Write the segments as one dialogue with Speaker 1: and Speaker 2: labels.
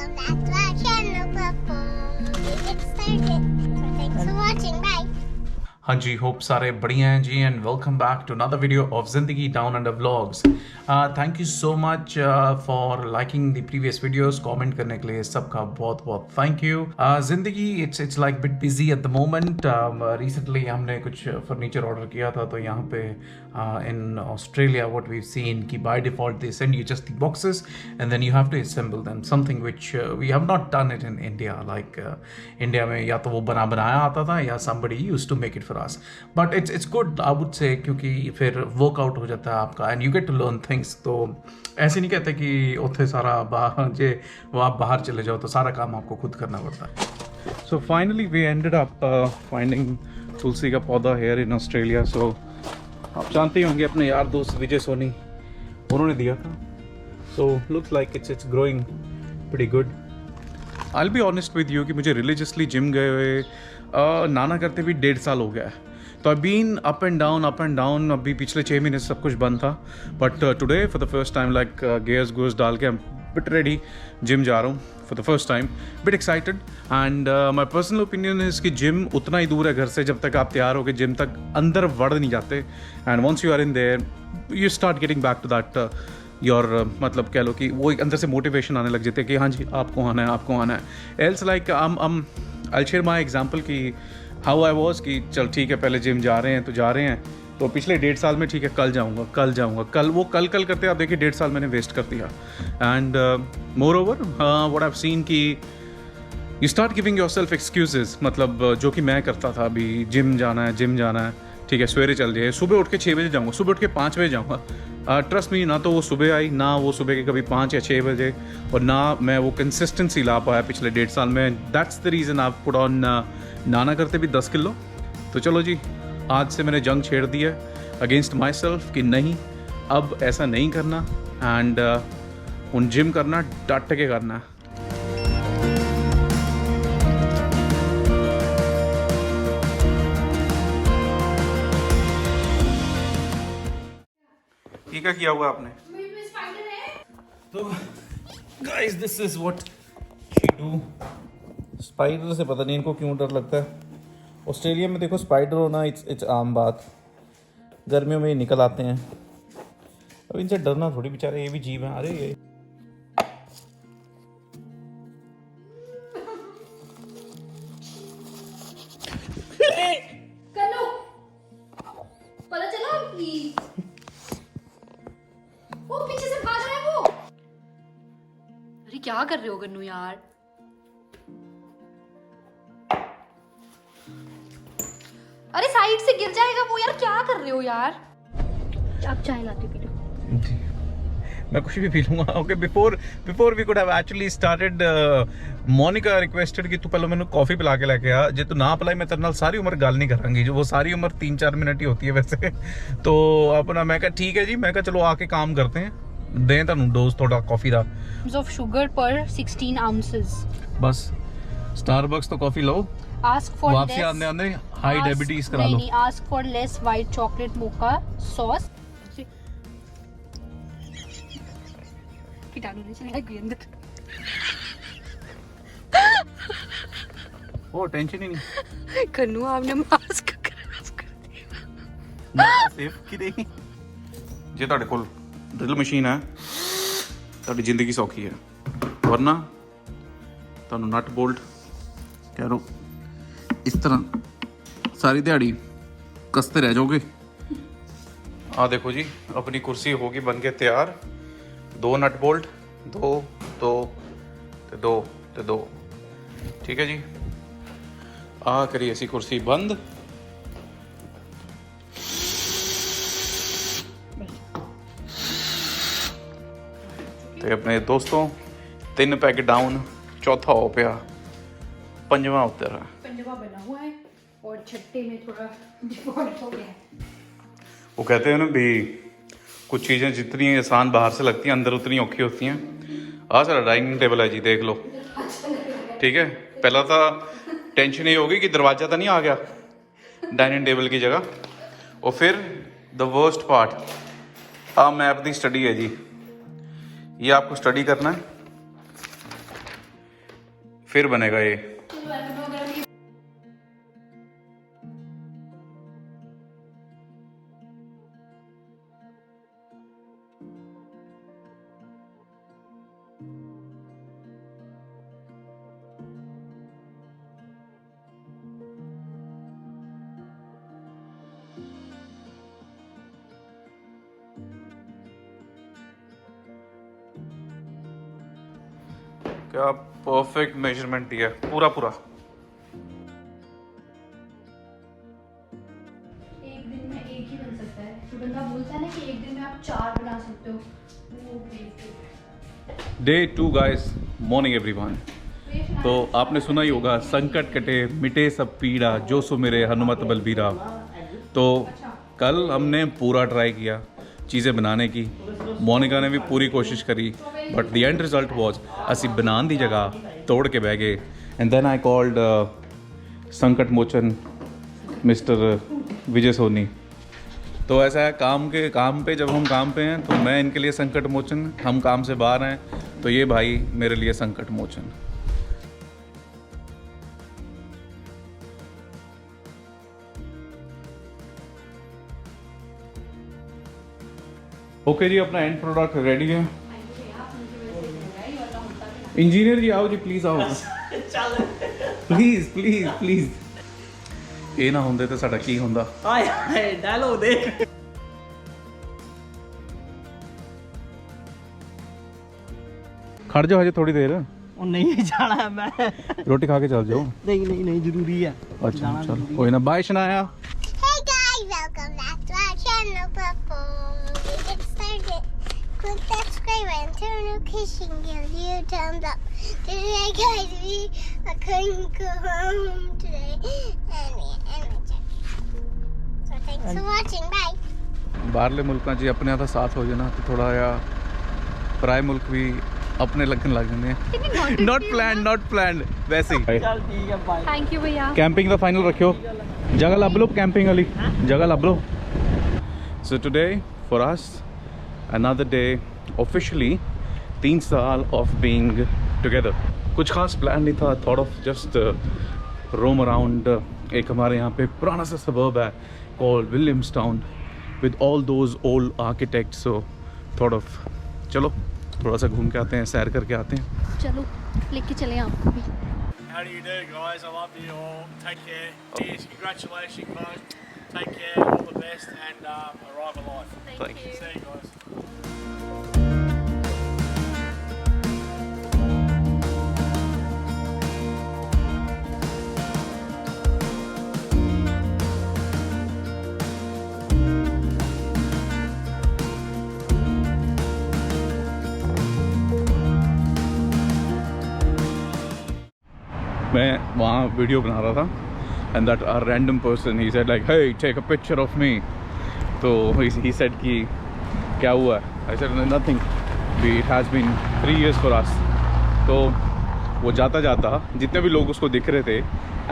Speaker 1: welcome back to our channel before we get started. So thanks for watching. Bye.
Speaker 2: हाँ जी, hope सारे बढ़िया हैं जी and welcome back to another video of Zindagi down under vlogs. Thank you so much for liking the previous videos, comment करने के लिए सबका बहुत बहुत thank you. Zindagi it's like bit busy at the moment. Recently हमने कुछ फर्नीचर ऑर्डर किया था, तो यहाँ पे in Australia what we seen कि by default they send you just the boxes and then you have to assemble them, something which we have not done it in India. Like India में या तो वो बनाया आता था या somebody used to make it for us, but it's good I would say, क्योंकि फिर वर्कआउट हो जाता है आपका and you get to learn things. तो ऐसे नहीं कहते कि उथे सारा आप बाहर चले जाओ तो सारा काम आपको खुद करना पड़ता है। So finally we ended up finding तुलसी का पौधा हेयर इन ऑस्ट्रेलिया। सो आप जानते ही होंगे अपने यार दोस्त विजय सोनी, उन्होंने दिया था। सो looks like it's growing pretty good. I will be honest with you कि मुझे रिलीजियसली जिम गए हुए नाना करते भी 1.5 साल हो गया है। तो I been up and down. अभी पिछले 6 महीने से सब कुछ बंद था, but today for the first time like gears goes डाल के बिट रेडी, जिम जा रहा हूँ for the first time, bit excited. And my personal opinion is कि जिम उतना ही दूर है घर से जब तक आप तैयार हो के जिम तक अंदर बढ़ नहीं जाते। And once you are in there you start getting back to that your मतलब कह लो कि वो एक अंदर से मोटिवेशन आने लग जाते हैं कि हाँ जी आपको आना है। Else like I share my example कि हाउ आई वॉज कि चल ठीक है पहले जिम जा रहे हैं तो पिछले 1.5 साल में ठीक है कल जाऊँगा कल करते आप देखिए 1.5 साल मैंने वेस्ट कर दिया। And moreover what I have seen कि you start giving yourself excuses, मतलब जो कि मैं करता था। अभी जिम जाना है ठीक है, सवेरे चल जाए, सुबह उठ के 6 बजे जाऊँगा, सुबह उठ के 5 बजे जाऊँगा। ट्रस्ट मी, ना तो वो सुबह आई, ना वो सुबह के कभी 5 या 6 बजे, और ना मैं वो कंसिस्टेंसी ला पाया पिछले 1.5 साल में। That's the reason I put on नाना करते भी 10 किलो। तो चलो जी, आज से मैंने जंग छेड़ दी है अगेंस्ट माई सेल्फ कि नहीं अब ऐसा नहीं करना एंड उन जिम करना डट के करना है। क्या किया हुआ आपने? तो guys this is what she do. Spider से पता नहीं इनको क्यों डर लगता है। ऑस्ट्रेलिया में देखो स्पाइडर होना इट्स आम बात, गर्मियों में ये निकल आते हैं। अब इनसे डरना थोड़ी, बेचारे ये भी जीव हैं। अरे ये
Speaker 3: पता चला प्लीज, वो पीछे से भाग रहा है वो। अरे क्या कर रहे हो गन्नू यार? अरे साइड से गिर जाएगा वो यार, क्या कर रहे हो यार? अब चाय लाती पी लो।
Speaker 2: मैं कुछ भी पी लूंगा। Okay, before we could have actually started, Monica requested कि तू पहले मैंने कॉफी पिला के लेके आ, जे तू ना पिलाई मैं तेरे नाल सारी उम्र गल नहीं करांगी। जो वो सारी उम्र 3-4 मिनट ही होती है वैसे। तो अपना मैं कहा ठीक है जी, मैं कहा चलो आके काम करते हैं, दें तुहानू डोज थोड़ा कॉफी दा।
Speaker 3: ऑफ शुगर पर 16 आउंसेस।
Speaker 2: बस स्टारबक्स तो कॉफी लो,
Speaker 3: आस्क फॉर
Speaker 2: वापसी आने हाई डायबिटीज करा लो।
Speaker 3: नहीं, ask for less white chocolate mocha sauce. कीटाणु नहीं चलेगा कोई अंदर।
Speaker 2: ओ टेंशन ही नहीं
Speaker 3: कन्नू आपने मास्क कर
Speaker 2: सेफ की नहीं। जे ਤੁਹਾਡੇ ਕੋਲ ड्रिल मशीन है ਤੁਹਾਡੀ ਜ਼ਿੰਦਗੀ ਸੌਖੀ ਹੈ, वरना ਤੁਹਾਨੂੰ नट बोल्ट कह लो इस तरह सारी दिहाड़ी कसते रह जाओगे। आ देखो जी, अपनी कुर्सी होगी बन के तैयार। 2 नट बोल्ट, दो ठीक है जी। आ करी ऐसी कुर्सी बंद। तो अपने दोस्तों 3 पैग डाउन, चौथा हो पाया, 5वां उतर है।
Speaker 3: 5वां बना हुआ है और छठे में थोड़ा डिफॉल्ट हो गया है।
Speaker 2: वो कहते हैं ना भी कुछ चीज़ें जितनी आसान बाहर से लगती हैं अंदर उतनी औखी होती हैं। आ सारा डाइनिंग टेबल है जी, देख लो। ठीक है, पहला तो टेंशन ये होगी कि दरवाज़ा तो नहीं आ गया डाइनिंग टेबल की जगह। और फिर द वर्स्ट पार्ट, मैप की स्टडी है जी। ये आपको स्टडी करना है फिर बनेगा ये। क्या परफेक्ट मेजरमेंट दिया है, पूरा पूरा।
Speaker 3: एक दिन में एक ही बन सकता है, तो बंदा बोलता है ना कि एक दिन में आप 4 बना सकते हो। वो
Speaker 2: डे 2 गाइस, मॉर्निंग एवरीवन। तो आपने सुना ही होगा, संकट कटे मिटे सब पीड़ा, जो सो मेरे हनुमत बलबीरा। तो कल हमने पूरा ट्राई किया चीज़ें बनाने की, मोनिका ने भी पूरी कोशिश करी, but the end result was असी बनाने की जगह तोड़ के बह गए। एंड देन आई कॉल्ड संकट मोचन मिस्टर विजय सोनी। तो ऐसा है, काम पे जब हम काम पे हैं तो मैं इनके लिए संकट मोचन, हम काम से बाहर हैं तो ये भाई मेरे लिए संकट मोचन। ओके जी, अपना एंड प्रोडक्ट रेडी है। इंजीनियर जी आओ जी, प्लीज आओ। Please please please. ये ना होंदे तो साडा की होंदा।
Speaker 4: हाय हाय डायलॉग दे।
Speaker 2: खड़ जाओ हजे थोड़ी देर।
Speaker 4: ਉਹ नहीं जाना मैं।
Speaker 2: रोटी खा के चल जाओ।
Speaker 4: नहीं नहीं नहीं जरूरी है।
Speaker 2: अच्छा चल कोई ना, bye Shanaya.
Speaker 1: Hey guys, welcome back to our channel. Before we get started, click that subscribe and turn notification, give you a thumbs up. Today guys, we are going to go home today and so thanks for watching. Bye.
Speaker 2: बाहरले मुल्कां 'ਚ अपने दा साथ हो जाना तो थोड़ा या पराए मुल्क भी अपने लगन लग जाने। नॉट प्लान्ड वैसे ही।
Speaker 4: चल ठीक है बाय।
Speaker 3: थैंक यू भैया।
Speaker 2: कैंपिंग का फाइनल रखियो, जगह लब लो कैंपिंग वाली जगह लब लो। So today for us another day officially 3 साल ऑफ बीइंग टुगेदर। कुछ खास प्लान नहीं था, thought of just roam around. एक हमारे यहाँ पे पुराना सा सबर्ब है called Williamstown with all those old architects. So thought of चलो थोड़ा सा घूम के आते हैं, सैर करके आते हैं।
Speaker 3: चलो लेके चले आपको भी।
Speaker 5: How do you do, guys? I love you all. Take care. Cheers. Congratulations, guys. Take care. All the best, and arrive alive.
Speaker 2: Thank you.
Speaker 5: See you guys.
Speaker 2: मैं वहाँ वीडियो बना रहा था and that are random person he said like hey take a picture of me. तो he said कि क्या हुआ? I said nothing, it has been 3 years for us. तो वो जाता जाता जितने भी लोग उसको दिख रहे थे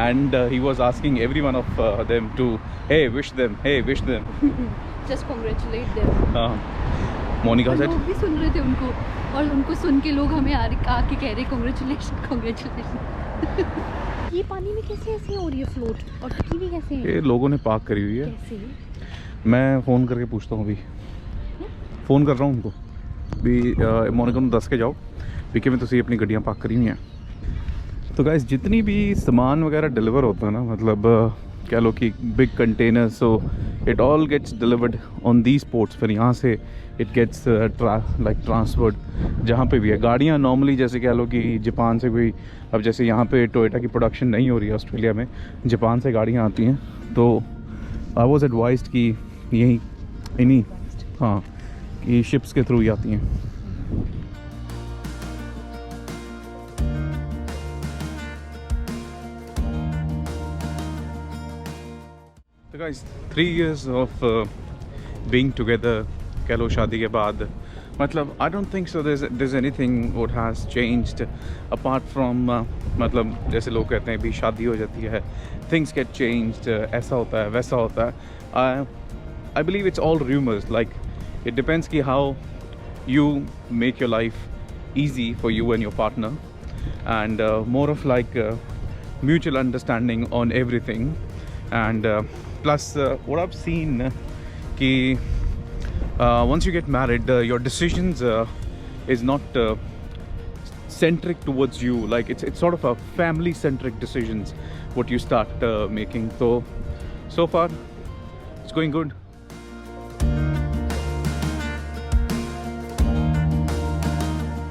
Speaker 2: and he was asking every one of them to hey wish them
Speaker 3: just congratulate them.
Speaker 2: Monica said
Speaker 3: लोग भी सुन रहे थे उनको, और उनको सुन के लोग हमें आके कह रहे कांग्रेचुलेशन। ये पानी में कैसे ऐसे हो रही है फ्लोट, और टिकी भी कैसे है?
Speaker 2: ये लोगों ने पार्क करी हुई है।
Speaker 3: कैसे?
Speaker 2: मैं फ़ोन करके पूछता हूँ, अभी फ़ोन कर रहा हूँ उनको भी। मोनिका ਨੂੰ ਦੱਸ ਕੇ ਜਾਓ ਵੀ ਕਿਵੇਂ ਤੁਸੀਂ अपनी गड्डियाँ पार्क करी हुई हैं। तो गाइस जितनी भी सामान वगैरह डिलीवर होता है ना, मतलब कह लो कि big container, so it all gets delivered on these ports. फिर यहाँ से इट गेट्स लाइक ट्रांसफर्ड जहाँ पे भी है। गाड़ियाँ नॉर्मली जैसे कह लो कि जापान से कोई, अब जैसे यहाँ पे टोयोटा की प्रोडक्शन नहीं हो रही है ऑस्ट्रेलिया में, जापान से गाड़ियाँ आती हैं। तो आई वॉज एडवाइज्ड कि यहीं इन्हीं हाँ कि शिप्स के थ्रू ही आती हैं। तो guys 3 years of being together, कह लो शादी के बाद, मतलब I don't think so there's anything what has changed apart from मतलब जैसे लोग कहते हैं भी शादी हो जाती है, things get changed, ऐसा होता है वैसा होता है। I believe it's all rumors, like it depends कि how you make your life easy for you and your partner, and more of like mutual understanding on everything. And plus what I've seen ki once you get married, your decisions is not centric towards you. Like it's sort of a family centric decisions what you start making. So far it's going good.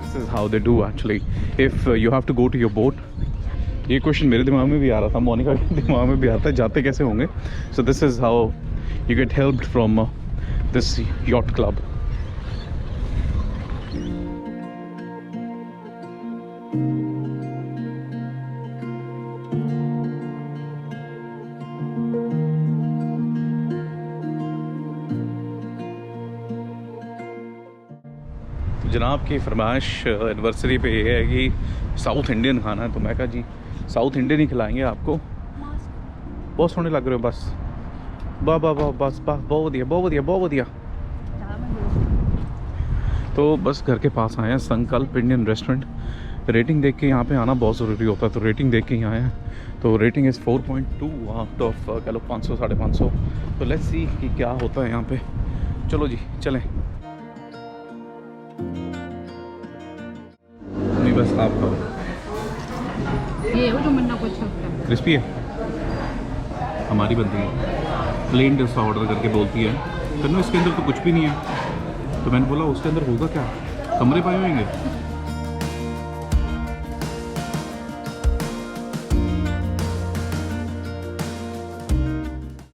Speaker 2: This is how they do actually. If you have to go to your boat, ये question मेरे दिमाग में भी आ रहा था, मोनिका के दिमाग में भी आता है, जाते कैसे होंगे. So this is how you get helped from this yacht club. जनाब की फरमाइश एनिवर्सरी पे ये है कि साउथ इंडियन खाना है, तो मैं कहा जी साउथ इंडियन ही खिलाएंगे आपको. बहुत सोहने लग रहे हो. बस वाह वाह वाह, बस बस बहुत बढ़िया बहुत बढ़िया बहुत बढ़िया. तो बस घर के पास आए हैं, संकल्प इंडियन रेस्टोरेंट. रेटिंग देख के यहाँ पे आना बहुत ज़रूरी होता है, तो रेटिंग देख के ही आए हैं. तो रेटिंग इज़ 4.2 आउट ऑफ कह लो 500 550. तो लेट्स सी कि क्या होता है यहाँ पे. चलो जी चलें. नहीं बस आप खाओ.
Speaker 3: ये वो जो मन्ना कुछ
Speaker 2: क्रिस्पी है. हमारी बनती है प्लेन डोसा ऑर्डर करके बोलती है कन्नो इसके अंदर तो कुछ भी नहीं है. तो मैंने बोला उसके अंदर होगा क्या, कमरे पाए होंगे.